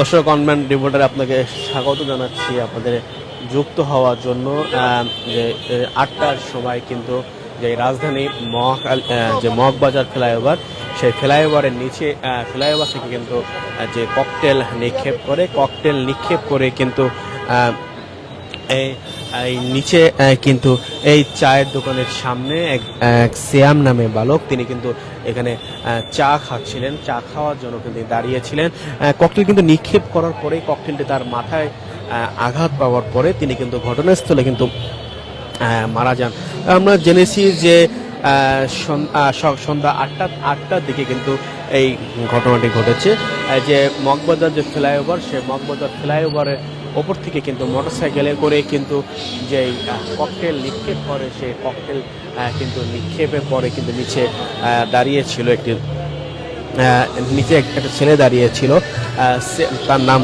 দর্শক অনলাইন রিপোর্টারে আপনাকে স্বাগত জানাচ্ছি আপনাদের যুক্ত হওয়ার জন্য। যে 8টার সময় কিন্তু যে রাজধানী যে মগবাজার ফ্লাইওভার, সেই ফ্লাইওভারের নিচে ফ্লাইওভার থেকে কিন্তু যে ককটেল নিক্ষেপ করে কিন্তু এই নিচে কিন্তু এই চায়ের দোকানের সামনে এক সিয়াম নামে বালক, তিনি কিন্তু এখানে চা খাচ্ছিলেন। চা খাওয়ার জন্য কিন্তু দাঁড়িয়েছিলেন। ককটেল কিন্তু নিক্ষেপ করার পরে ককটেলটি তার মাথায় আঘাত পাওয়ার পরে তিনি কিন্তু ঘটনাস্থলে কিন্তু মারা যান। আমরা জেনেছি যে সন্ধ্যা আটটার দিকে কিন্তু এই ঘটনাটি ঘটেছে। যে মগবাজার যে ফ্লাইওভার, সে মগবাজার ফ্লাইওভারের ওপর থেকে কিন্তু মোটরসাইকেলে করে কিন্তু যে ককটেল নিক্ষেপ করে, সেই ককটেল কিন্তু নিক্ষেপের পরে কিন্তু নিচে দাঁড়িয়েছিল নিচে একটা ছেলে দাঁড়িয়েছিল, তার নাম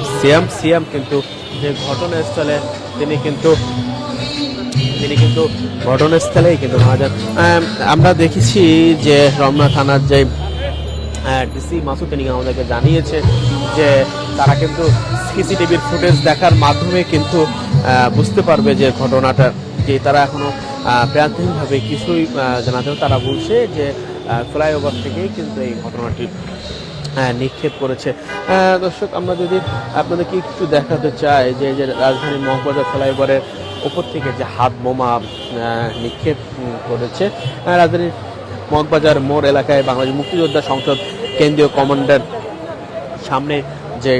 সিয়াম কিন্তু যে ঘটনাস্থলে তিনি কিন্তু ঘটনাস্থলেই কিন্তু মারা যান। আমরা দেখেছি যে রমনা থানার যে ডিসি মাসুদ, তিনি আমাদেরকে জানিয়েছে যে তারা কিন্তু সিসিটিভির ফুটেজ দেখার মাধ্যমে কিন্তু বুঝতে পারবে যে ঘটনাটা, যে তারা এখনো প্রাথমিকভাবে কিছুই জানাতে। তারা বলছে যে ফ্লাইওভার থেকেই কিন্তু এই ঘটনাটি নিক্ষেপ করেছে। দর্শক, আমরা যদি আপনাদেরকে একটু দেখাতে চাই যে রাজধানী মগবাজার ফ্লাইওভারের ওপর থেকে যে হাত বোমা নিক্ষেপ করেছে, রাজধানীর মগবাজার মোড় এলাকায় বাংলাদেশ মুক্তিযোদ্ধা সংসদ কেন্দ্রীয় কমান্ডার সামনে যে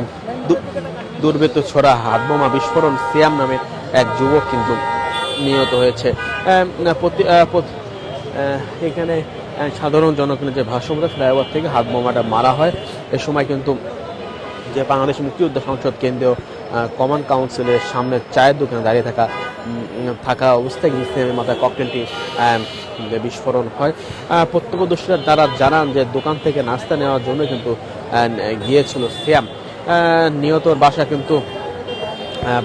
দুর্বৃত্ত ছোড়া হাত বোমা বিস্ফোরণ সিয়াম নামে এক যুবক কিন্তু নিহত হয়েছে। এখানে সাধারণ জনগণের যে ভাষ্যমতে ফ্লাইওভার থেকে হাত বোমাটা মারা হয়। এ সময় কিন্তু যে বাংলাদেশ মুক্তিযোদ্ধা সংসদ কেন্দ্রীয় কমান্ড কাউন্সিলের সামনে চায়ের দোকানে দাঁড়িয়ে থাকা অবস্থায় ইসলামের মাথায় ককটেলটি বিস্ফোরণ হয়। প্রত্যক্ষদর্শীরা যারা জানান যে দোকান থেকে নাস্তা নেওয়ার জন্য কিন্তু গিয়েছিল সিয়াম। নিহতর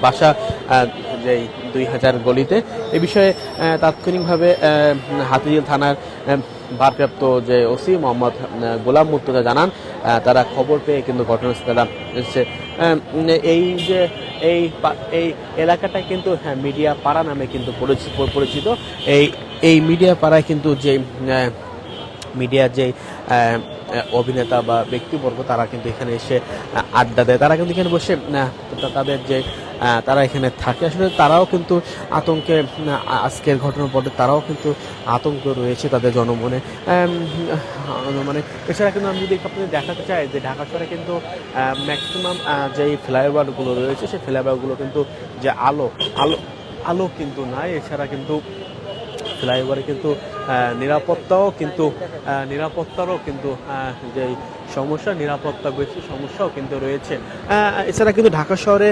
বাসা যে 2000 গলিতে। এ বিষয়ে তাৎক্ষণিকভাবে হাতিঝিল থানার ভারপ্রাপ্ত যে ওসি মোহাম্মদ গোলাম মুর্তজা জানান, তারা খবর পেয়ে কিন্তু ঘটনাস্থলে এসেছে। এই এলাকাটা কিন্তু মিডিয়া পাড়া নামে কিন্তু পরিচিত। এই মিডিয়া পাড়ায় কিন্তু যে মিডিয়ার যে অভিনেতা বা ব্যক্তিবর্গ, তারা কিন্তু এখানে এসে আড্ডা দেয়, তারা কিন্তু এখানে বসে তাদের যে তারা এখানে থাকে। আসলে তারাও কিন্তু আতঙ্কে, আজকের ঘটনার পরে তারাও কিন্তু আতঙ্ক রয়েছে তাদের জনমনে। মানে এছাড়া কিন্তু আমি যদি আপনাদের দেখাতে চাই যে ঢাকা শহরে কিন্তু ম্যাক্সিমাম যেই ফ্লাইওভারগুলো রয়েছে, সেই ফ্লাইওভারগুলো কিন্তু যে আলো কিন্তু নাই। এছাড়া কিন্তু ফ্লাইওভারে কিন্তু নিরাপত্তারও কিন্তু যে সমস্যা, নিরাপত্তা বেশি সমস্যাও কিন্তু রয়েছে। এছাড়া কিন্তু ঢাকা শহরে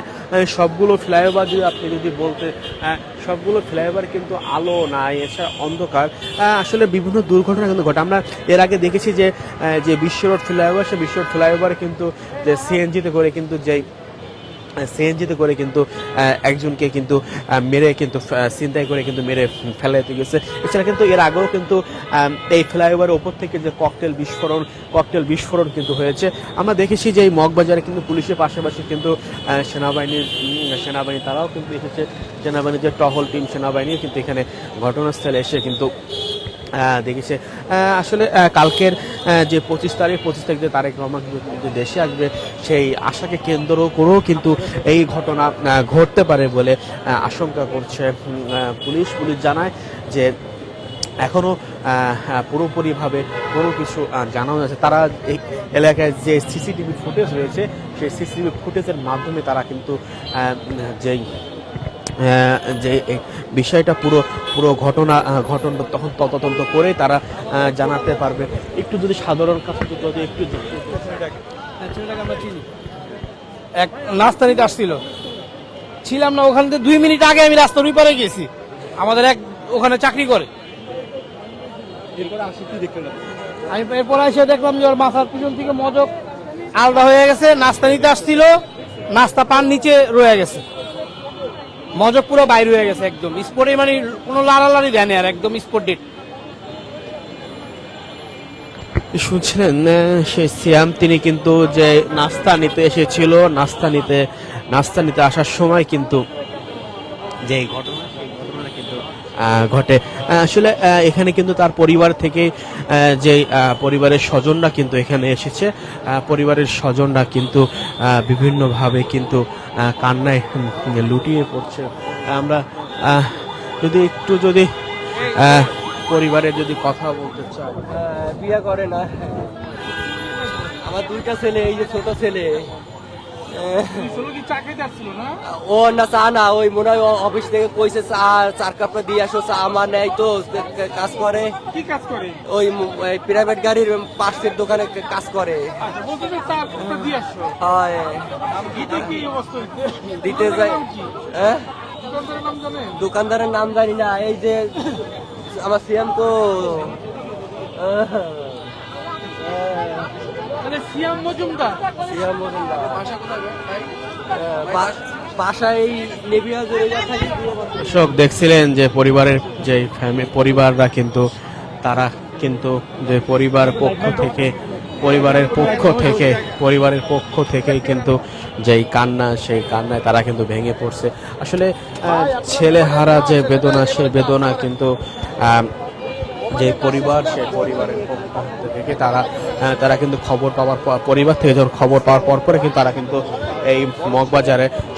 সবগুলো ফ্লাইওভার যদি বলতে সবগুলো ফ্লাইওভার কিন্তু আলো নাই, এছাড়া অন্ধকার। আসলে বিভিন্ন দুর্ঘটনা কিন্তু ঘটে। আমরা এর আগে দেখেছি যে বিশ্ব রোড ফ্লাইওভার, সে বিশ্ব রোড ফ্লাইওভারে কিন্তু যে সিএনজিতে করে কিন্তু একজনকে কিন্তু মেরে কিন্তু ছিনতাই করে কিন্তু মেরে ফেলাইতে গেছে। এছাড়া কিন্তু এর আগেও কিন্তু এই ফ্লাইওভারের ওপর থেকে যে ককটেল বিস্ফোরণ কিন্তু হয়েছে। আমরা দেখেছি যে এই মগবাজারে কিন্তু পুলিশের পাশাপাশি কিন্তু সেনাবাহিনী তারাও কিন্তু এসেছে। সেনাবাহিনীর যে টহল টিম, সেনাবাহিনী কিন্তু এখানে ঘটনাস্থলে এসে কিন্তু দেখেছে। আসলে কালকের যে 25 তারিখ যে তারেক রহমান যে দেশে আসবে, সেই আশাকে কেন্দ্র করেও কিন্তু এই ঘটনা ঘটতে পারে বলে আশঙ্কা করছে পুলিশ জানায় যে এখনো পুরোপুরিভাবে কোনো কিছু জানানো যাচ্ছে। তারা এই এলাকায় যে সিসিটিভি ফুটেজ রয়েছে, সেই সিসিটিভি ফুটেজের মাধ্যমে তারা কিন্তু যে বিষয়টা পুরো ঘটনা তখন তদন্ত করে তারা জানাতে পারবে। একটু যদি সাধারণ কাছে যদি একটু আমরা চিনি, এক নাস্তা নিতে আসছিল, ছিলাম না ওখান থেকে 2 মিনিট আগে আমি রাস্তার ওই পারে গেছি। আমাদের এক ওখানে চাকরি করে, আমি এরপরে এসে দেখলাম যে ওর মাথার পিছন থেকে মজক আলাদা হয়ে গেছে। নাস্তা নিতে আসছিল, নাস্তা পান নিচে রয়ে গেছে, মজক পুরো বাইরে হয়ে গেছে একদম স্পটে, মানে কোনো লাড়ালাড়ি দেয়নি আর একদম স্পট ডেট। শুনছিলেন সেই সিয়াম তিনি কিন্তু যে নাস্তা নিতে এসেছিল, নাস্তা নিতে আসার সময় কিন্তু যে ঘটনা সেই ঘটনাটা কিন্তু ঘটে। আসলে এখানে কিন্তু তার পরিবার থেকে যে পরিবারের স্বজনরা কিন্তু এখানে এসেছে, পরিবারের স্বজনরা কিন্তু বিভিন্নভাবে কিন্তু কান্নায় লুটিয়ে পড়ছে। আমরা যদি পরিবারের যদি কথা বলতে চাই, বিয়ে করে না, আমার দুইটা ছেলে, এই যে ছোট ছেলে, ও না চা না, ওই মনে হয় অফিস থেকে কইছে চার কাপড় দিয়ে আসো, চা আমার নেই তো, কাজ করে। কি কাজ করে? ওই প্রাইভেট গাড়ির পাশের দোকানে কাজ করে। হয় দিতে যাই। হ্যাঁ, দোকানদারের নাম জানি না। এই যে আমার সিএম তো সিয়াম মজুমদার বাসায় দর্শক দেখছিলেন যে পরিবারের যে পরিবাররা কিন্তু তারা কিন্তু যে পরিবারের পক্ষ থেকেই কিন্তু যেই কান্না, সেই কান্নায় তারা কিন্তু ভেঙে পড়ছে। আসলে ছেলেহারা যে বেদনা, সেই বেদনা কিন্তু যে পরিবার, সেই পরিবারের পক্ষ থেকে তারা কিন্তু খবর পাওয়ার পর, পরিবার থেকে যখন খবর পাওয়ার পরে কিন্তু তারা কিন্তু এই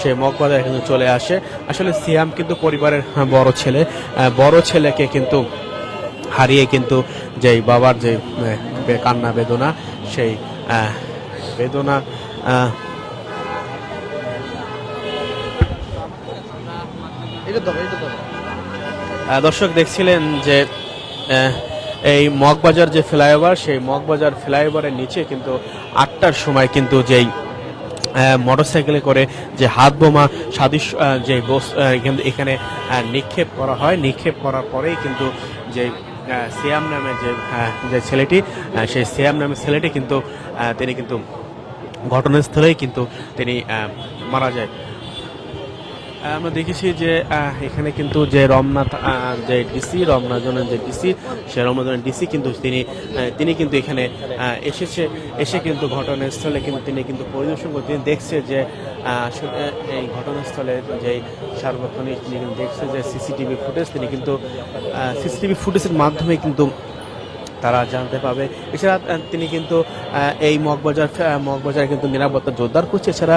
সেই মগবাজারে কিন্তু চলে আসে। আসলে সিয়াম কিন্তু পরিবারের বড় ছেলেকে কিন্তু হারিয়ে কিন্তু যেই বাবার যে কান্না বেদনা, সেই বেদনা দর্শক দেখছিলেন যে এই মগবাজার যে ফ্লাইওভার, সেই মগবাজার ফ্লাইওভারের নিচে কিন্তু 8টার সময় কিন্তু যেই মোটরসাইকেলে করে যে হাত বোমা সাদৃশ্য যে এখানে নিক্ষেপ করা হয়, নিক্ষেপ করার পরেই কিন্তু যে সিয়াম নামে যে ছেলেটি, সেই সিয়াম নামে ছেলেটি কিন্তু তিনি কিন্তু ঘটনাস্থলেই কিন্তু তিনি মারা যায়। আমরা দেখেছি যে এখানে কিন্তু যে রমনাজনের যে ডিসি, সে রমনাজনের ডিসি কিন্তু তিনি কিন্তু এখানে এসে কিন্তু ঘটনাস্থলে কিন্তু তিনি কিন্তু পরিদর্শন করে তিনি দেখছে যে আসলে এই ঘটনাস্থলে যে সার্বক্ষণিক তিনি কিন্তু দেখছে যে সিসিটিভি ফুটেজের মাধ্যমে কিন্তু তারা জানতে পাবে। এছাড়া তিনি কিন্তু এই মগবাজার কিন্তু নিরাপত্তা জোরদার করছে। এছাড়া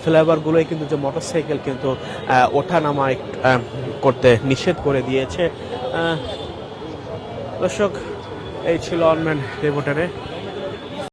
ফ্লাইওভারগুলোয় কিন্তু যে মোটরসাইকেল কিন্তু ওঠা নামা করতে নিষেধ করে দিয়েছে। দর্শক, এই ছিল অনলাইন রিপোর্টারে।